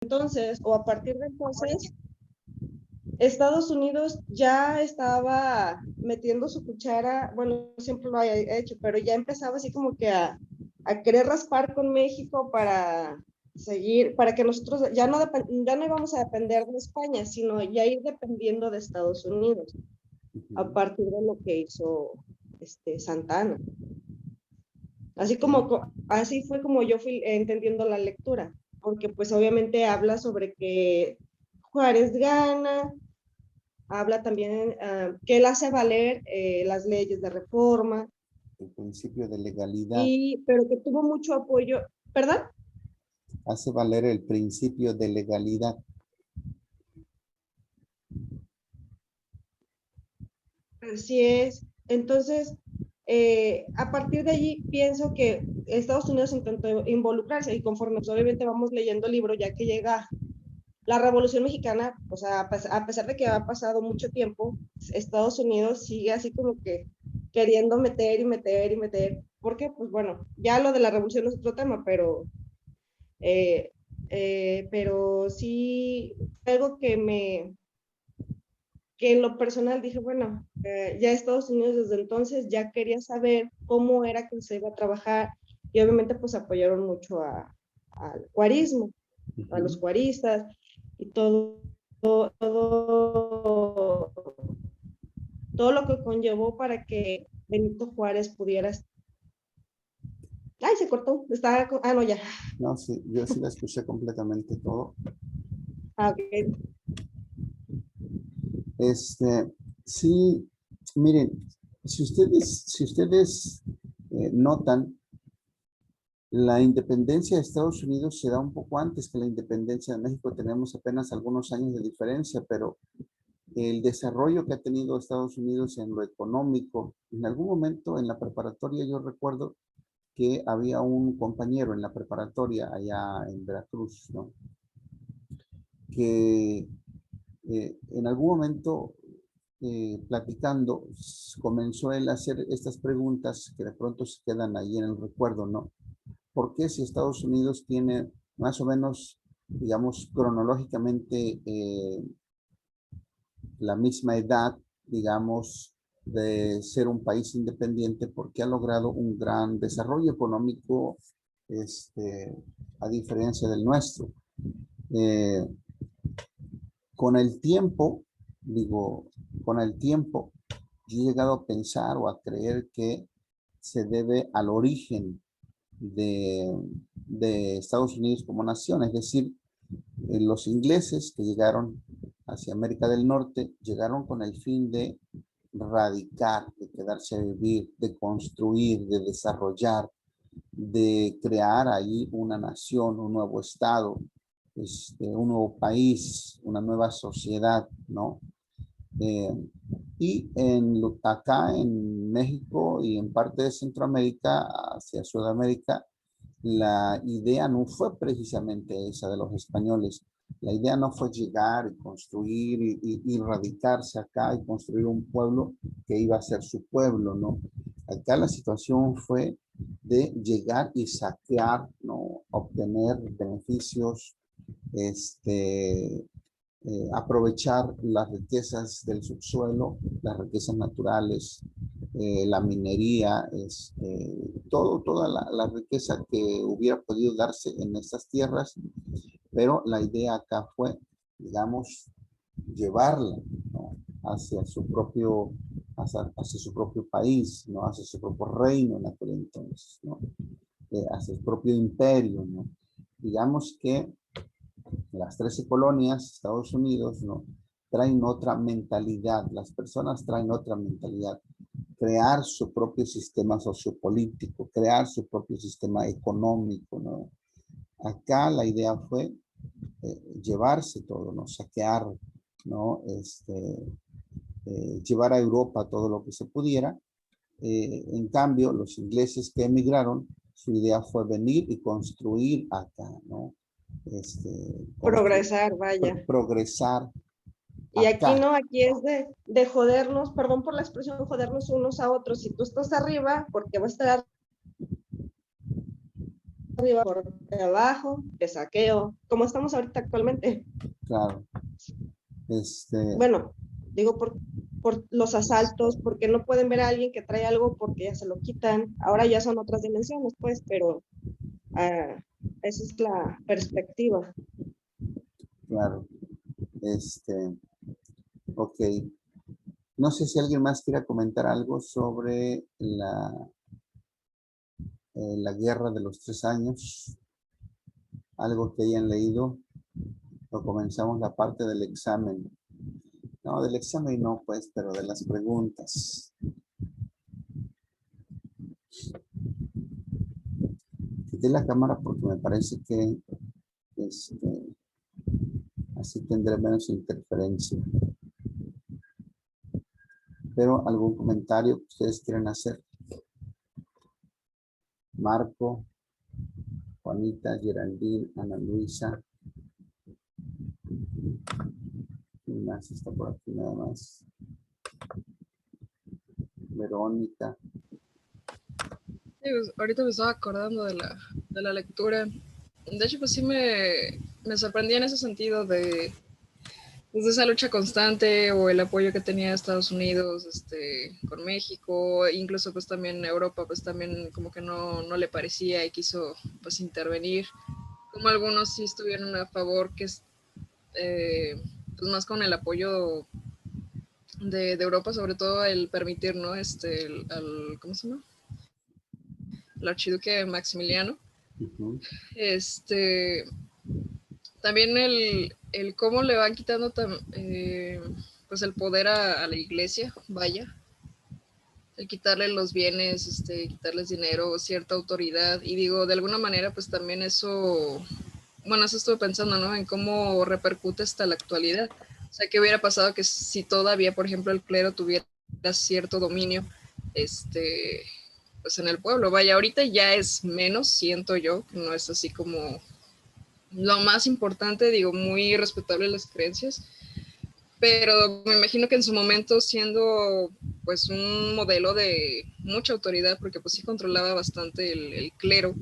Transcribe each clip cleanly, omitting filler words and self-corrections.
entonces, o a partir de entonces, Estados Unidos ya estaba metiendo su cuchara, bueno, siempre lo ha hecho, pero ya empezaba así como que a querer raspar con México para seguir, para que nosotros ya no íbamos a depender de España, sino ya ir dependiendo de Estados Unidos, a partir de lo que hizo Santana. Así fue como yo fui entendiendo la lectura, porque pues obviamente habla sobre que Juárez gana, habla también que él hace valer las leyes de reforma, El principio de legalidad. pero que tuvo mucho apoyo, ¿perdón? Hace valer el principio de legalidad. Así es. Entonces, a partir de allí pienso que Estados Unidos intentó involucrarse y conforme obviamente vamos leyendo el libro, ya que llega la Revolución Mexicana, o sea, a pesar de que ha pasado mucho tiempo, Estados Unidos sigue así como que queriendo meter y meter y meter, porque pues bueno, ya lo de la revolución es otro tema, pero sí algo que en lo personal dije, bueno, ya Estados Unidos desde entonces ya quería saber cómo era que se iba a trabajar y obviamente pues apoyaron mucho al cuarismo, a los cuaristas y todo lo que conllevó para que Benito Juárez pudiera. Ay, se cortó. No, ya. No, sí, yo sí la escuché completamente todo. Okay. Sí, miren, si ustedes notan, la independencia de Estados Unidos se da un poco antes que la independencia de México. Tenemos apenas algunos años de diferencia, pero el desarrollo que ha tenido Estados Unidos en lo económico, en algún momento en la preparatoria yo recuerdo que había un compañero en la preparatoria allá en Veracruz, ¿no? Que en algún momento platicando comenzó él a hacer estas preguntas que de pronto se quedan ahí en el recuerdo, ¿no? ¿Por qué si Estados Unidos tiene más o menos, digamos, cronológicamente la misma edad, digamos, de ser un país independiente, porque ha logrado un gran desarrollo económico, a diferencia del nuestro? Eh, con el tiempo, con el tiempo, yo he llegado a pensar o a creer que se debe al origen de Estados Unidos como nación, es decir, los ingleses que llegaron hacia América del Norte, llegaron con el fin de radicar, de quedarse a vivir, de construir, de desarrollar, de crear ahí una nación, un nuevo estado, un nuevo país, una nueva sociedad, ¿no? Y acá en México y en parte de Centroamérica, hacia Sudamérica, la idea no fue precisamente esa de los españoles. La idea no fue llegar y construir y radicarse acá y construir un pueblo que iba a ser su pueblo, ¿no? Acá la situación fue de llegar y saquear, ¿no? Obtener beneficios, aprovechar las riquezas del subsuelo, las riquezas naturales, la minería, toda la riqueza que hubiera podido darse en estas tierras, pero la idea acá fue, digamos, llevarla, ¿no? hacia su propio país, ¿no? Hacia su propio reino en aquel entonces, ¿no? Hacia su propio imperio, ¿no? Digamos que las 13 colonias, Estados Unidos, ¿no? Traen otra mentalidad, las personas traen otra mentalidad, crear su propio sistema sociopolítico, crear su propio sistema económico, ¿no? Acá la idea fue llevarse todo, ¿no? Saquear, ¿no? Llevar a Europa todo lo que se pudiera. En cambio, los ingleses que emigraron, su idea fue venir y construir acá, ¿no? Progresar, vaya. Progresar Y aquí acá. no, aquí es de jodernos, perdón por la expresión, jodernos unos a otros. Si tú estás arriba, porque vas a estar arriba, por abajo, de saqueo, como estamos ahorita actualmente. Claro. Bueno, digo por los asaltos, porque no pueden ver a alguien que trae algo porque ya se lo quitan. Ahora ya son otras dimensiones, pues, pero esa es la perspectiva. Claro. Ok. No sé si alguien más quiera comentar algo sobre la guerra de los 3 años. Algo que hayan leído. O comenzamos la parte del examen. No, del examen no, pues, pero de las preguntas. Quité la cámara porque me parece que así tendré menos interferencia. Pero algún comentario que ustedes quieran hacer. Marco, Juanita, Geraldine, Ana Luisa. ¿Quién más está por aquí? Nada más. Verónica. Sí, pues, ahorita me estaba acordando de la lectura. De hecho, pues sí me sorprendía en ese sentido pues, de esa lucha constante o el apoyo que tenía Estados Unidos con México, incluso pues también Europa, pues también como que no le parecía y quiso pues intervenir. Como algunos sí estuvieron a favor, que es pues más con el apoyo de Europa, sobre todo el permitir, ¿no? ¿Cómo se llama? El archiduque Maximiliano. Uh-huh. También el cómo le van quitando pues el poder a la iglesia, vaya, el quitarle los bienes, quitarles dinero, cierta autoridad, y digo, de alguna manera, pues también eso, bueno, eso estuve pensando, ¿no? En cómo repercute hasta la actualidad. O sea, ¿qué hubiera pasado que si todavía, por ejemplo, el clero tuviera cierto dominio, pues en el pueblo? Vaya, ahorita ya es menos, siento yo, que no es así como lo más importante, digo, muy respetable las creencias, pero me imagino que en su momento siendo pues un modelo de mucha autoridad, porque pues sí controlaba bastante el clero,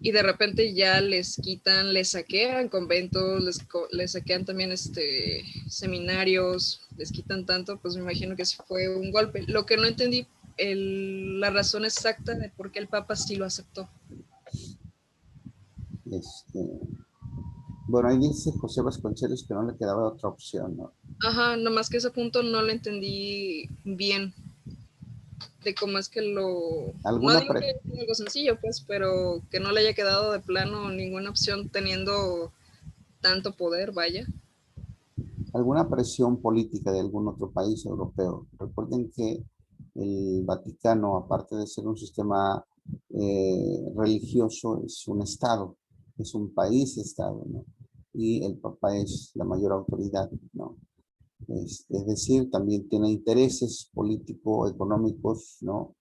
y de repente ya les quitan, les saquean conventos, les saquean también seminarios, les quitan tanto, pues me imagino que sí fue un golpe. Lo que no entendí, la razón exacta de por qué el Papa sí lo aceptó. Bueno, ahí dice José Vasconcelos que no le quedaba otra opción, ¿no? Ajá, nomás que ese punto no lo entendí bien, de cómo es que no digo que es algo sencillo, pues, pero que no le haya quedado de plano ninguna opción teniendo tanto poder, vaya. ¿Alguna presión política de algún otro país europeo? Recuerden que el Vaticano, aparte de ser un sistema religioso, es un estado, es un país-estado, ¿no? Y el Papa es la mayor autoridad, ¿no? Es decir, también tiene intereses político-económicos, ¿no?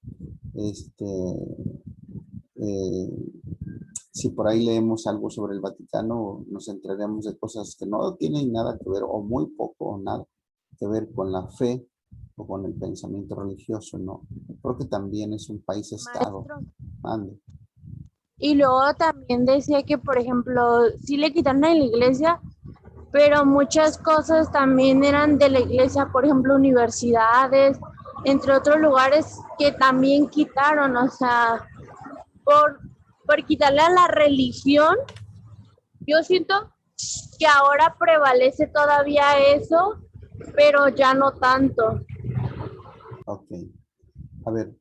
Si por ahí leemos algo sobre el Vaticano, nos enteraremos de cosas que no tienen nada que ver, o muy poco o nada que ver con la fe o con el pensamiento religioso, ¿no? Creo que también es un país-estado. Ande. Y luego también decía que, por ejemplo, sí le quitaron a la iglesia, pero muchas cosas también eran de la iglesia, por ejemplo, universidades, entre otros lugares que también quitaron, o sea, por quitarle a la religión, yo siento que ahora prevalece todavía eso, pero ya no tanto. Ok. A ver,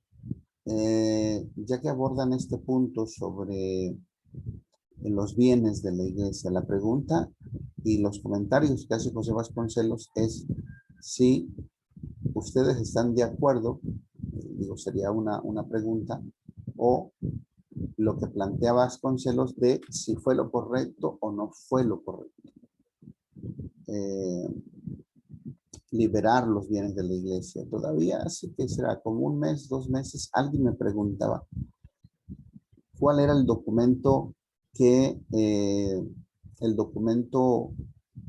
ya que abordan este punto sobre los bienes de la iglesia, la pregunta y los comentarios que hace José Vasconcelos es si ustedes están de acuerdo, digo, sería una pregunta, o lo que plantea Vasconcelos de si fue lo correcto o no fue lo correcto. Liberar los bienes de la iglesia. Todavía, así que será como un mes, 2 meses, alguien me preguntaba cuál era el documento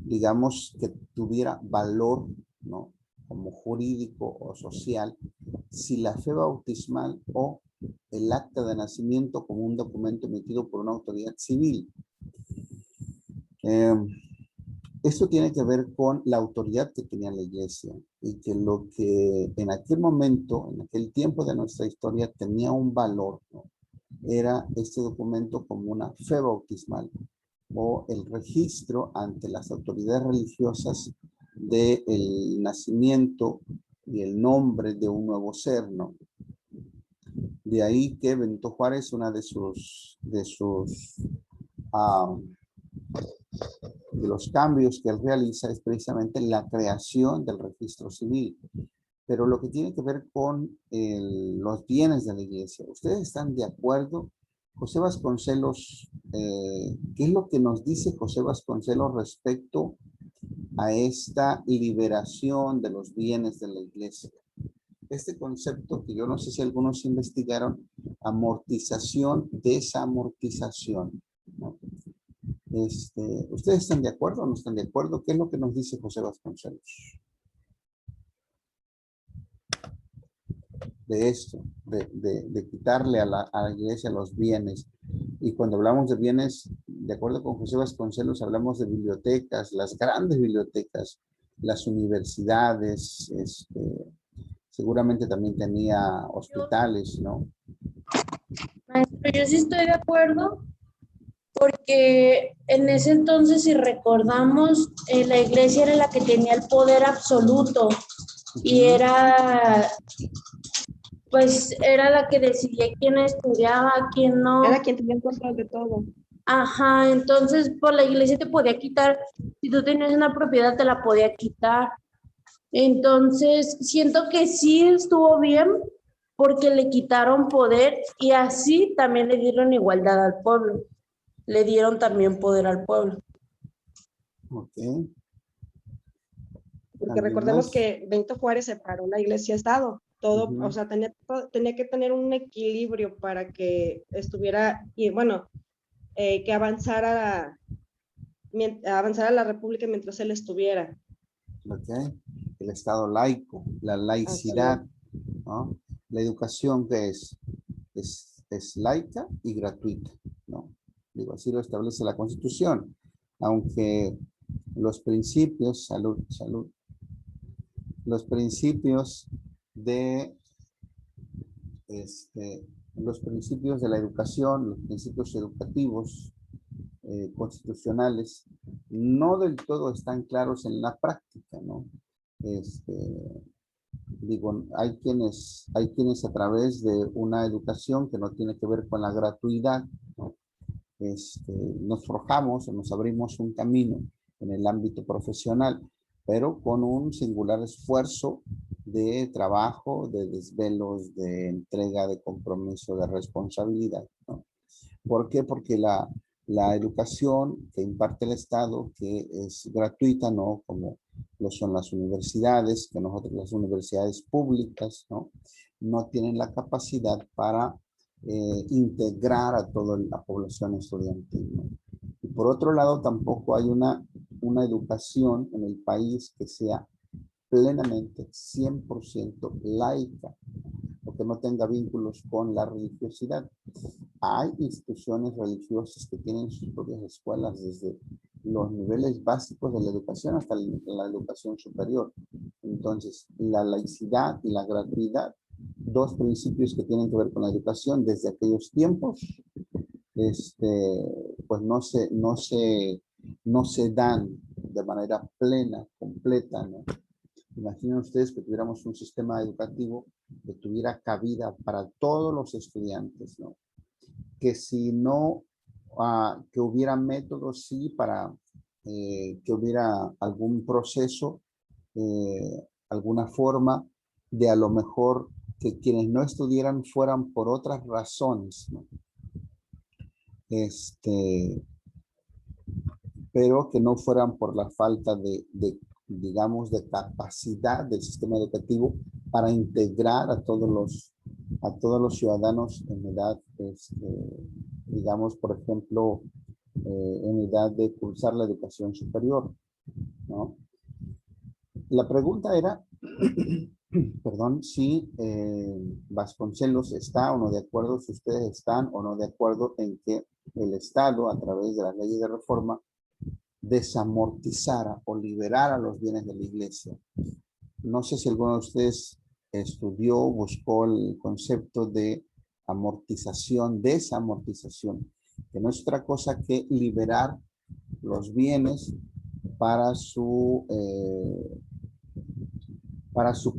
digamos, que tuviera valor, ¿no? Como jurídico o social, si la fe bautismal o el acta de nacimiento como un documento emitido por una autoridad civil. Esto tiene que ver con la autoridad que tenía la iglesia y que lo que en aquel momento, en aquel tiempo de nuestra historia tenía un valor, ¿no? Era este documento como una fe bautismal o el registro ante las autoridades religiosas del nacimiento y el nombre de un nuevo ser, ¿no? De ahí que Benito Juárez, una de los cambios que él realiza es precisamente la creación del registro civil. Pero lo que tiene que ver con los bienes de la iglesia, ¿ustedes están de acuerdo? José Vasconcelos, ¿qué es lo que nos dice José Vasconcelos respecto a esta liberación de los bienes de la iglesia? Este concepto que yo no sé si algunos investigaron, amortización, desamortización, ¿no? ¿Ustedes están de acuerdo o no están de acuerdo? ¿Qué es lo que nos dice José Vasconcelos? De esto, de quitarle a la iglesia los bienes. Y cuando hablamos de bienes, de acuerdo con José Vasconcelos, hablamos de bibliotecas, las grandes bibliotecas, las universidades, seguramente también tenía hospitales, ¿no? Maestro, yo sí estoy de acuerdo porque en ese entonces, si recordamos, la iglesia era la que tenía el poder absoluto y era la que decidía quién estudiaba, quién no. Era quien tenía el control de todo. Ajá, entonces por la iglesia te podía quitar, si tú tenías una propiedad te la podía quitar. Entonces siento que sí estuvo bien porque le quitaron poder y así también le dieron igualdad al pueblo. Le dieron también poder al pueblo. Ok. Porque recordemos que Benito Juárez separó la iglesia-estado. Todo, o sea, tenía que tener un equilibrio para que estuviera, y bueno, que avanzara la república mientras él estuviera. Ok. El Estado laico, la laicidad, ¿no? La educación que es laica y gratuita, ¿no? Digo, así lo establece la Constitución, aunque los principios, los principios de los principios de la educación, los principios educativos constitucionales, no del todo están claros en la práctica, ¿no? Digo, hay quienes a través de una educación que no tiene que ver con la gratuidad, ¿no? Nos forjamos o nos abrimos un camino en el ámbito profesional, pero con un singular esfuerzo de trabajo, de desvelos, de entrega, de compromiso, de responsabilidad, ¿no? ¿Por qué? Porque la educación que imparte el Estado, que es gratuita, ¿no? Como lo son las universidades, que nosotros las universidades públicas, ¿no? No tienen la capacidad para integrar a toda la población estudiantil, ¿no? Y por otro lado, tampoco hay una educación en el país que sea plenamente 100% laica, o que no tenga vínculos con la religiosidad. Hay instituciones religiosas que tienen sus propias escuelas desde los niveles básicos de la educación hasta la educación superior. Entonces, la laicidad y la gratuidad, dos principios que tienen que ver con la educación desde aquellos tiempos, pues no se dan de manera plena, completa, ¿no? Imaginen ustedes que tuviéramos un sistema educativo que tuviera cabida para todos los estudiantes, ¿no? Que si no, que hubiera métodos, sí, para que hubiera algún proceso, alguna forma de a lo mejor que quienes no estudiaran fueran por otras razones, ¿no? Pero que no fueran por la falta digamos, de capacidad del sistema educativo para integrar a todos los ciudadanos en edad, digamos, por ejemplo, en edad de cursar la educación superior, ¿no? La pregunta era, perdón, si Vasconcelos está o no de acuerdo, si ustedes están o no de acuerdo en que el Estado, a través de las leyes de reforma, desamortizara o liberara los bienes de la iglesia. No sé si alguno de ustedes estudió, buscó el concepto de amortización, desamortización, que no es otra cosa que liberar los bienes para su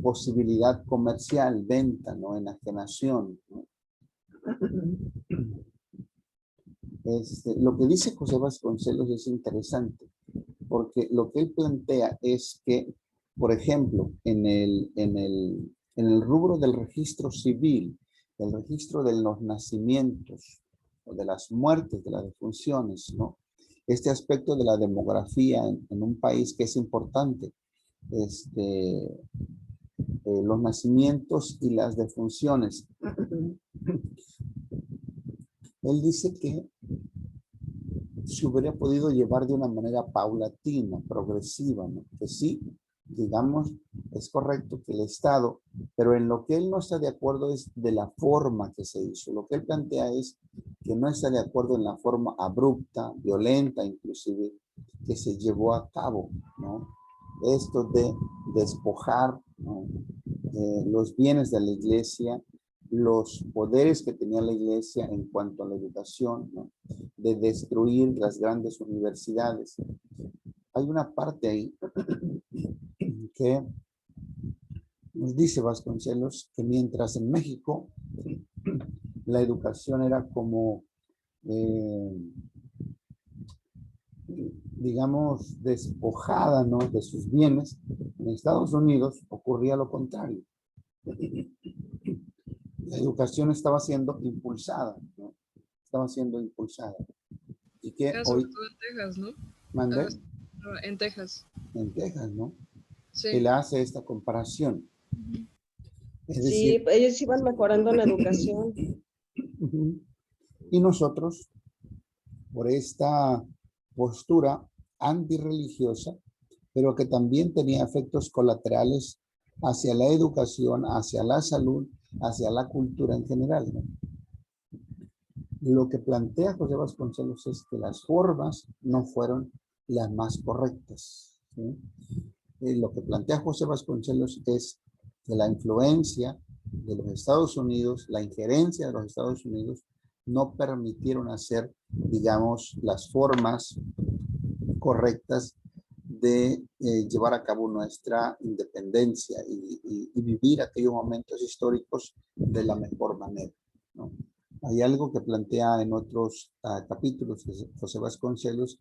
posibilidad comercial, venta, ¿no? Enajenación, ¿no? Lo que dice José Vasconcelos es interesante, porque lo que él plantea es que, por ejemplo, en el rubro del registro civil, el registro de los nacimientos o de las muertes, de las defunciones, ¿no? Este aspecto de la demografía en un país que es importante, los nacimientos y las defunciones. Él dice que se hubiera podido llevar de una manera paulatina, progresiva, ¿no? Que sí, digamos, es correcto que el Estado, pero en lo que él no está de acuerdo es de la forma que se hizo. Lo que él plantea es que no está de acuerdo en la forma abrupta, violenta, inclusive, que se llevó a cabo, ¿no? Esto de despojar, ¿no?, los bienes de la iglesia, los poderes que tenía la iglesia en cuanto a la educación, ¿no?, de destruir las grandes universidades. Hay una parte ahí que nos dice Vasconcelos que mientras en México la educación era como, digamos, despojada, ¿no?, de sus bienes, en Estados Unidos ocurría lo contrario. La educación estaba siendo impulsada, ¿no? Estaba siendo impulsada. Y que sobre hoy... todo en Texas, ¿no? ¿Mandé? En Texas. En Texas, ¿no? Sí. Él hace esta comparación. Es Sí, decir, ellos iban mejorando en educación. y nosotros, por esta postura antirreligiosa, pero que también tenía efectos colaterales hacia la educación, hacia la salud, hacia la cultura en general, ¿no? Lo que plantea José Vasconcelos es que las formas no fueron las más correctas, ¿sí? Lo que plantea José Vasconcelos es que la influencia de los Estados Unidos, la injerencia de los Estados Unidos, no permitieron hacer, digamos, las formas correctas de llevar a cabo nuestra independencia y vivir aquellos momentos históricos de la mejor manera, ¿no? Hay algo que plantea en otros capítulos de José Vasconcelos,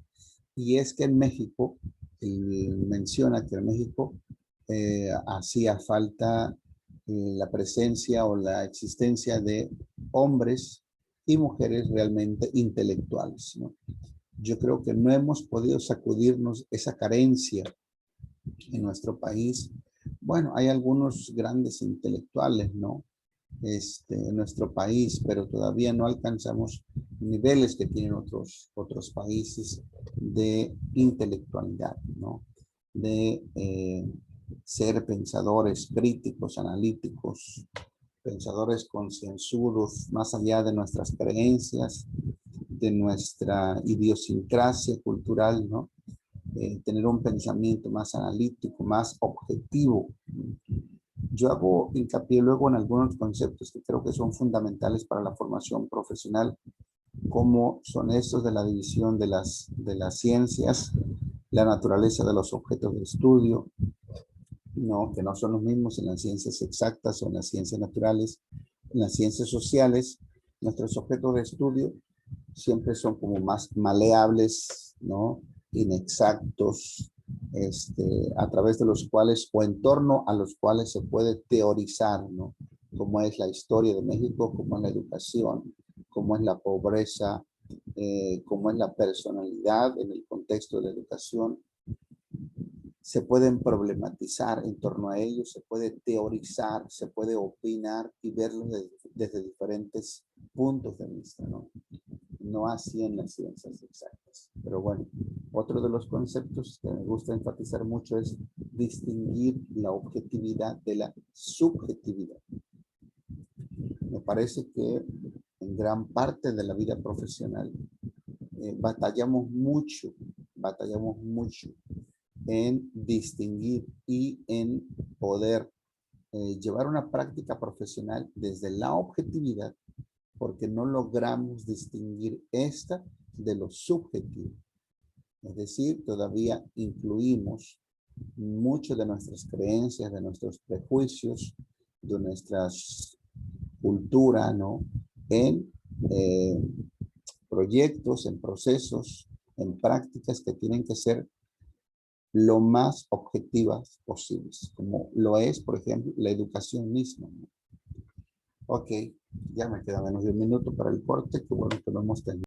y es que en México, menciona que en México hacía falta la presencia o la existencia de hombres y mujeres realmente intelectuales, ¿no? Yo creo que no hemos podido sacudirnos esa carencia en nuestro país. Bueno, hay algunos grandes intelectuales, ¿no?, en nuestro país, pero todavía no alcanzamos niveles que tienen otros países de intelectualidad, ¿no?, de ser pensadores críticos, analíticos, pensadores concienzudos, más allá de nuestras creencias, de nuestra idiosincrasia cultural, ¿no? Tener un pensamiento más analítico, más objetivo. Yo hago hincapié luego en algunos conceptos que creo que son fundamentales para la formación profesional, como son estos de la división de las ciencias, la naturaleza de los objetos de estudio, ¿no?, que no son los mismos en las ciencias exactas o en las ciencias naturales. En las ciencias sociales, nuestros objetos de estudio siempre son como más maleables, ¿no?, inexactos, a través de los cuales o en torno a los cuales se puede teorizar, ¿no?, cómo es la historia de México, cómo es la educación, cómo es la pobreza, cómo es la personalidad en el contexto de la educación. Se pueden problematizar en torno a ellos, se puede teorizar, se puede opinar y verlos desde diferentes puntos de vista, ¿no? No así en las ciencias exactas. partes. Pero bueno, otro de los conceptos que me gusta enfatizar mucho es distinguir la objetividad de la subjetividad. Me parece que en gran parte de la vida profesional batallamos mucho en distinguir y en poder llevar una práctica profesional desde la objetividad, porque no logramos distinguir esta de lo subjetivo. Es decir, todavía incluimos mucho de nuestras creencias, de nuestros prejuicios, de nuestras cultura, ¿no? En proyectos, en procesos, en prácticas que tienen que ser lo más objetivas posibles, como lo es, por ejemplo, la educación misma, ¿no? Ok, ya me queda menos de un minuto para el corte, que bueno que lo hemos tenido.